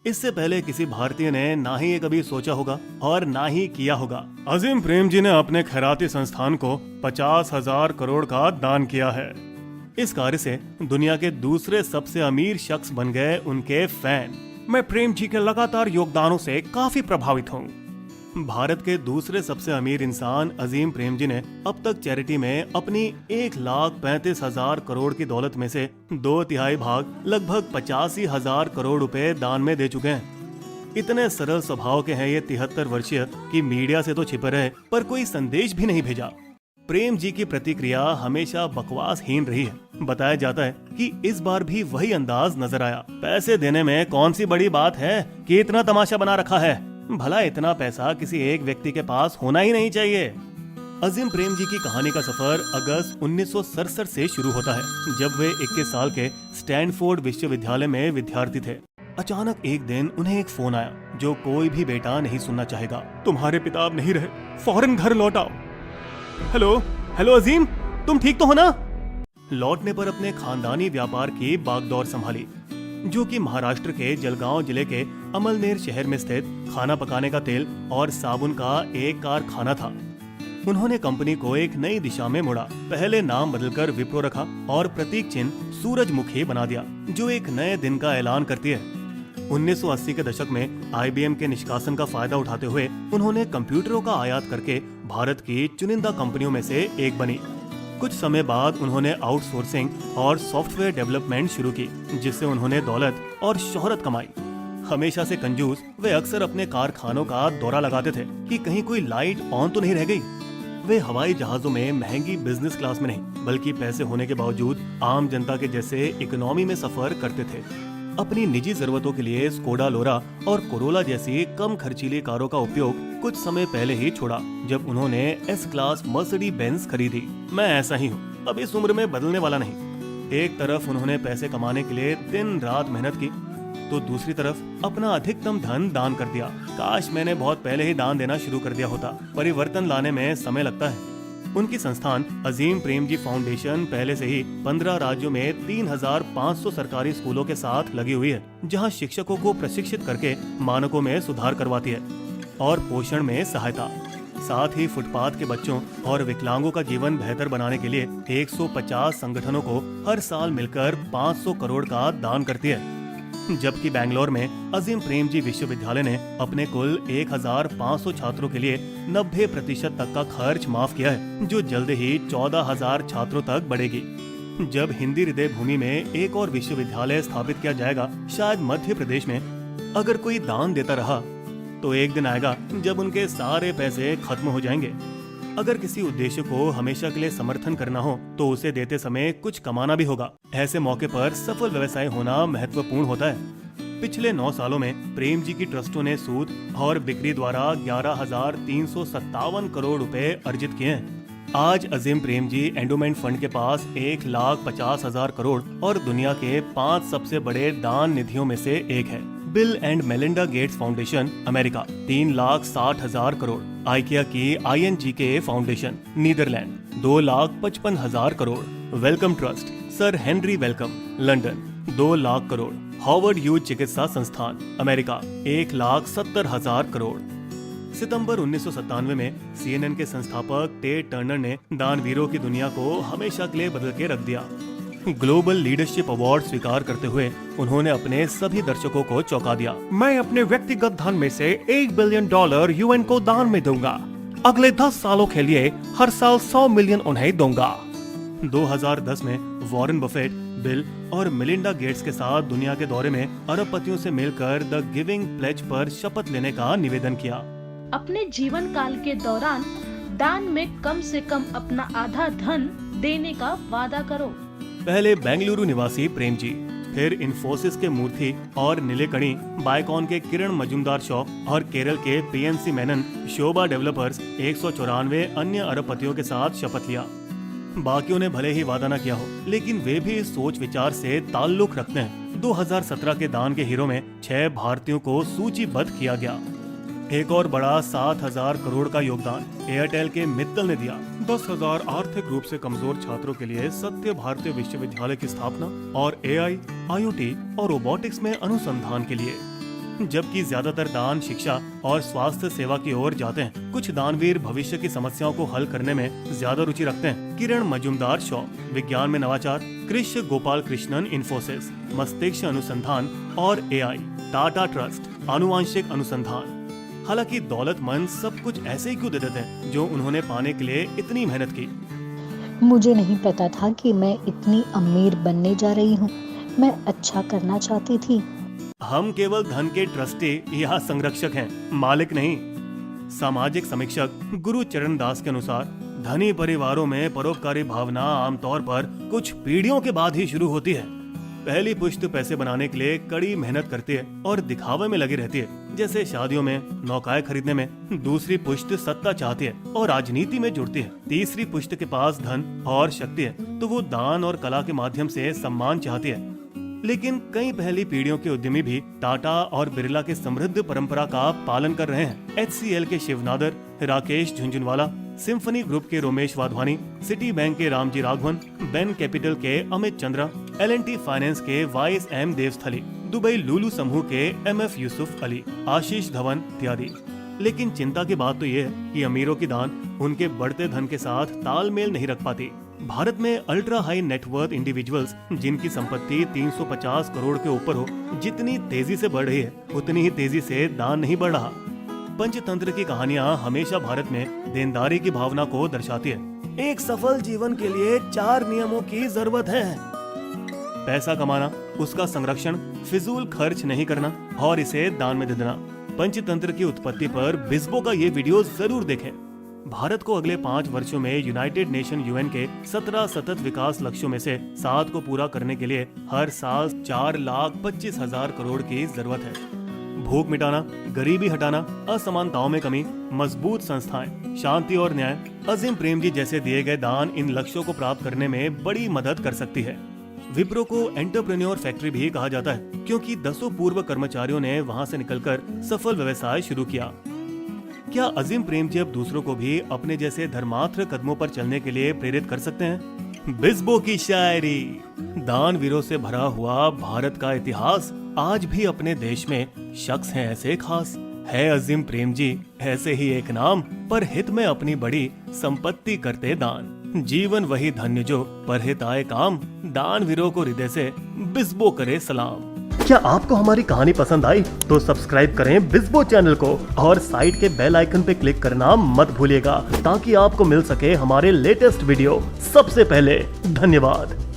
इससे पहले किसी भारतीय ने ना ही ये कभी सोचा होगा और ना ही किया होगा। अजीम प्रेमजी ने अपने खैराती संस्थान को 50,000 करोड़ का दान किया है। इस कार्य से दुनिया के दूसरे सबसे अमीर शख्स बन गए उनके फैन। मैं प्रेम जी के लगातार योगदानों से काफी प्रभावित हूँ। भारत के दूसरे सबसे अमीर इंसान अजीम प्रेमजी ने अब तक चैरिटी में अपनी 1,35,000 करोड़ की दौलत में से 2/3 भाग लगभग 85,000 करोड़ रुपए दान में दे चुके हैं। इतने सरल स्वभाव के हैं ये 73 वर्षीय कि मीडिया से तो छिपे रहे पर कोई संदेश भी नहीं भेजा। प्रेम जी की प्रतिक्रिया हमेशा बकवासहीन रही है। बताया जाता है कि इस बार भी वही अंदाज नजर आया। पैसे देने में कौन सी बड़ी बात है कि इतना तमाशा बना रखा है। भला इतना पैसा किसी एक व्यक्ति के पास होना ही नहीं चाहिए। अजीम प्रेम जी की कहानी का सफर अगस्त 1967 से शुरू होता है, जब वे 21 साल के स्टैनफोर्ड विश्वविद्यालय में विद्यार्थी थे। अचानक एक दिन उन्हें एक फोन आया जो कोई भी बेटा नहीं सुनना चाहेगा। तुम्हारे पिता अब नहीं रहे, फौरन घर लौट आओ। हेलो हेलो अजीम, तुम ठीक तो हो ना? लौटने पर अपने खानदानी व्यापार की बागडोर संभाली, जो कि महाराष्ट्र के जलगांव जिले के अमलनेर शहर में स्थित खाना पकाने का तेल और साबुन का एक कारखाना था। उन्होंने कंपनी को एक नई दिशा में मोड़ा। पहले नाम बदलकर विप्रो रखा और प्रतीक चिन्ह सूरजमुखी बना दिया, जो एक नए दिन का ऐलान करती है। 1980 के दशक में IBM के निष्कासन का फायदा उठाते हुए उन्होंने कंप्यूटरों का आयात करके भारत की चुनिंदा कंपनियों में से एक बनी। कुछ समय बाद उन्होंने आउटसोर्सिंग और सॉफ्टवेयर डेवलपमेंट शुरू की, जिससे उन्होंने दौलत और शोहरत कमाई। हमेशा से कंजूस, वे अक्सर अपने कारखानों का दौरा लगाते थे कि कहीं कोई लाइट ऑन तो नहीं रह गई। वे हवाई जहाजों में महंगी बिजनेस क्लास में नहीं, बल्कि पैसे होने के बावजूद आम जनता के जैसे इकोनॉमी में सफर करते थे। अपनी निजी जरूरतों के लिए स्कोडा लोरा और कोरोला जैसी कम खर्चीली कारों का उपयोग कुछ समय पहले ही छोड़ा, जब उन्होंने एस क्लास मर्सिडीज बेंज खरीदी। मैं ऐसा ही हूँ, अब इस उम्र में बदलने वाला नहीं। एक तरफ उन्होंने पैसे कमाने के लिए दिन रात मेहनत की, तो दूसरी तरफ अपना अधिकतम धन दान कर दिया। काश मैंने बहुत पहले ही दान देना शुरू कर दिया होता। परिवर्तन लाने में समय लगता है। उनकी संस्थान अजीम प्रेमजी फाउंडेशन पहले से ही 15 राज्यों में 3,500 सरकारी स्कूलों के साथ लगी हुई है, जहां शिक्षकों को प्रशिक्षित करके मानकों में सुधार करवाती है और पोषण में सहायता। साथ ही फुटपाथ के बच्चों और विकलांगों का जीवन बेहतर बनाने के लिए 150 संगठनों को हर साल मिलकर 500 करोड़ का दान करती है। जबकि बेंगलोर में अजीम प्रेमजी विश्वविद्यालय ने अपने कुल 1,500 छात्रों के लिए 90% तक का खर्च माफ किया है, जो जल्द ही 14,000 छात्रों तक बढ़ेगी। जब हिंदी हृदय भूमि में एक और विश्वविद्यालय स्थापित किया जाएगा, शायद मध्य प्रदेश में, अगर कोई दान देता रहा तो एक दिन आएगा जब उनके सारे पैसे खत्म हो जाएंगे। अगर किसी उद्देश्य को हमेशा के लिए समर्थन करना हो तो उसे देते समय कुछ कमाना भी होगा। ऐसे मौके पर सफल व्यवसाय होना महत्वपूर्ण होता है। पिछले 9 सालों में प्रेम जी की ट्रस्टों ने सूद और बिक्री द्वारा 11,357 करोड़ रुपए अर्जित किए हैं। आज अजीम प्रेम जी एंडोमेंट फंड के पास 1,50,000 करोड़ और दुनिया के 5 सबसे बड़े दान निधियों में से एक है। Bill and Melinda Gates Foundation America 3,60,000 crore, IKEA की INGK foundation Netherlands 2,55,000 crore, Wellcome Trust Sir Henry Wellcome London 2 lakh crore, Harvard youth चिकित्सा संस्थान अमेरिका 1,70,000 करोड़। सितंबर 1997 में CNN के संस्थापक टेड टर्नर ने दानवीरों की दुनिया को हमेशा के लिए बदल के रख दिया। ग्लोबल लीडरशिप अवार्ड स्वीकार करते हुए उन्होंने अपने सभी दर्शकों को चौंका दिया। मैं अपने व्यक्तिगत धन में से $1 बिलियन UN को दान में दूंगा। अगले 10 सालों के लिए हर साल 100 मिलियन उन्हें दूंगा। 2010 में वॉरेन बफेट, बिल और मेलिंडा गेट्स के साथ दुनिया के दौरे में अरबपतियों से मिलकर द गिविंग प्लेज पर शपथ लेने का निवेदन किया। अपने जीवन काल के दौरान दान में कम से कम अपना आधा धन देने का वादा करो। पहले बेंगलुरु निवासी प्रेम जी, फिर इन्फोसिस के मूर्ति और नीलेकणी, बायकॉन के किरण मजुमदार शॉ और केरल के PNC मेनन शोभा डेवलपर्स 194 अन्य अरबपतियों के साथ शपथ लिया। बाकियों ने भले ही वादा न किया हो, लेकिन वे भी इस सोच विचार से ताल्लुक रखते हैं। 2017 के दान के हीरो में 6 भारतीयों को सूचीबद्ध किया गया। एक और बड़ा 7,000 करोड़ का योगदान एयरटेल के मित्तल ने दिया। 10,000 आर्थिक रूप से कमजोर छात्रों के लिए सत्य भारतीय विश्वविद्यालय की स्थापना और AI, IoT और रोबोटिक्स में अनुसंधान के लिए जबकि ज्यादातर दान शिक्षा और स्वास्थ्य सेवा की ओर जाते हैं। कुछ दानवीर भविष्य की समस्याओं को हल करने में ज्यादा रुचि रखते हैं। किरण मजूमदार शॉ, विज्ञान में नवाचार। कृष गोपाल कृष्णन, इन्फोसिस, मस्तिष्क अनुसंधान और AI। टाटा ट्रस्ट, आनुवांशिक अनुसंधान। हालांकि दौलतमंद सब कुछ ऐसे ही क्यों दे देते हैं जो उन्होंने पाने के लिए इतनी मेहनत की? मुझे नहीं पता था कि मैं इतनी अमीर बनने जा रही हूँ। मैं अच्छा करना चाहती थी। हम केवल धन के ट्रस्टी या संरक्षक हैं, मालिक नहीं। सामाजिक समीक्षक गुरु चरण दास के अनुसार धनी परिवारों में परोपकारी भावना आमतौर पर कुछ पीढ़ियों के बाद ही शुरू होती है। पहली पुश्त पैसे बनाने के लिए कड़ी मेहनत करती है और दिखावे में लगी रहती है, जैसे शादियों में, नौकाएं खरीदने में। दूसरी पुश्त सत्ता चाहती है और राजनीति में जुड़ती है। तीसरी पुश्त के पास धन और शक्ति है तो वो दान और कला के माध्यम से सम्मान चाहती है। लेकिन कई पहली पीढ़ियों के उद्यमी भी टाटा और बिरला के समृद्ध परंपरा का पालन कर रहे हैं। HCL के शिवनादर, राकेश झुंझुनवाला, सिम्फनी ग्रुप के रोमेश वाधवानी, सिटी बैंक के रामजी राघवन, बेन कैपिटल के अमित चंद्रा, L&T फाइनेंस के YSM देवस्थली, दुबई लुलु समूह के MF यूसुफ अली, आशीष धवन इत्यादि। लेकिन चिंता की बात तो ये है कि अमीरों की दान उनके बढ़ते धन के साथ तालमेल नहीं रख पाती। भारत में अल्ट्रा हाई नेटवर्थ इंडिविजुअल्स जिनकी संपत्ति 350 करोड़ के ऊपर हो, जितनी तेजी से बढ़ रही है उतनी ही तेजी से दान नहीं बढ़ रहा। पंचतंत्र की कहानियां हमेशा भारत में देनदारी की भावना को दर्शाती है। एक सफल जीवन के लिए 4 नियमों की जरूरत है। पैसा कमाना, उसका संरक्षण, फिजूल खर्च नहीं करना और इसे दान में दे देना। पंचतंत्र की उत्पत्ति पर बिस्बो का ये वीडियो जरूर देखें। भारत को अगले 5 वर्षों में यूनाइटेड नेशन UN के 17 सतत विकास लक्ष्यों में से 7 को पूरा करने के लिए हर साल 4,25,000 करोड़ की जरूरत है। भूख मिटाना, गरीबी हटाना, असमानताओं में कमी, मजबूत संस्थाएं, शांति और न्याय, अजीम प्रेम जी जैसे दिए गए दान इन लक्ष्यों को प्राप्त करने में बड़ी मदद कर सकती है। विप्रो को एंटरप्रेन्योर फैक्ट्री भी कहा जाता है क्योंकि 10 पूर्व कर्मचारियों ने वहां से निकलकर सफल व्यवसाय शुरू किया। क्या अजीम प्रेम जी अब दूसरों को भी अपने जैसे धर्मार्थ कदमों पर चलने के लिए प्रेरित कर सकते हैं? बिस्बो की शायरी। दानवीरों से भरा हुआ भारत का इतिहास आज भी अपने देश में शख्स हैं ऐसे खास। है अजीम प्रेम जी ऐसे ही एक नाम, पर हित में अपनी बड़ी संपत्ति करते दान। जीवन वही धन्य जो परहित आए काम, दानवीरों को हृदय से बिस्बो करे सलाम। क्या आपको हमारी कहानी पसंद आई तो सब्सक्राइब करें बिस्बो चैनल को और साइड के बेल आइकन पे क्लिक करना मत भूलिएगा ताकि आपको मिल सके हमारे लेटेस्ट वीडियो सबसे पहले। धन्यवाद।